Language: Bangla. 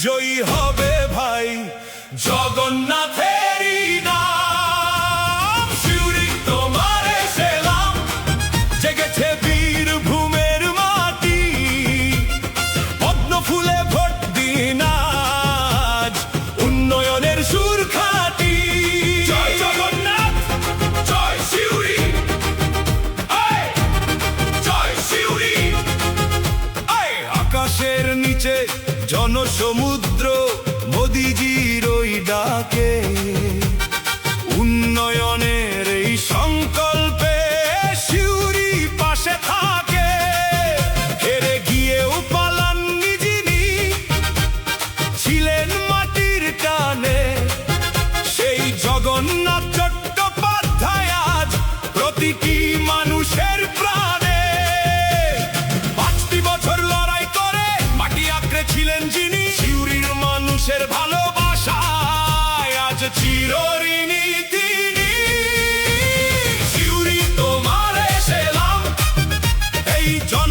জয়ী হবে ভাই। জগন্নাথেরই নাম সিউড়ি তোমারে সেলাম, জেগেছে বীরভূমের মাটি, পদ্ম ফুলে ভোট দিন আজ, উন্নয়নের সুর খাটি। জয় জগন্নাথ, জয় সিউড়ি, জয় সিউড়ি। আকাশের নিচে জনসমুদ্র, মোদিজির ওই ডাকে, উন্নয়নের এই সংকল্পে সিউড়ি পাশে থাকে। হেরে গিয়েও পালাননি যিনি, ছিলেন মাটির টানে, সেই জগন্নাথ চট্টোপাধ্যায় আজ প্রতিটি মানুষের প্রাণে। 5টি বছর লড়াই করে মাটি আঁকড়ে ছিলেন যিনি, সিউড়ির মানুষের ভালোবাসায় আজ চিরঋণী তিনি। সিউড়ি তোমারে সেলাম, এই জন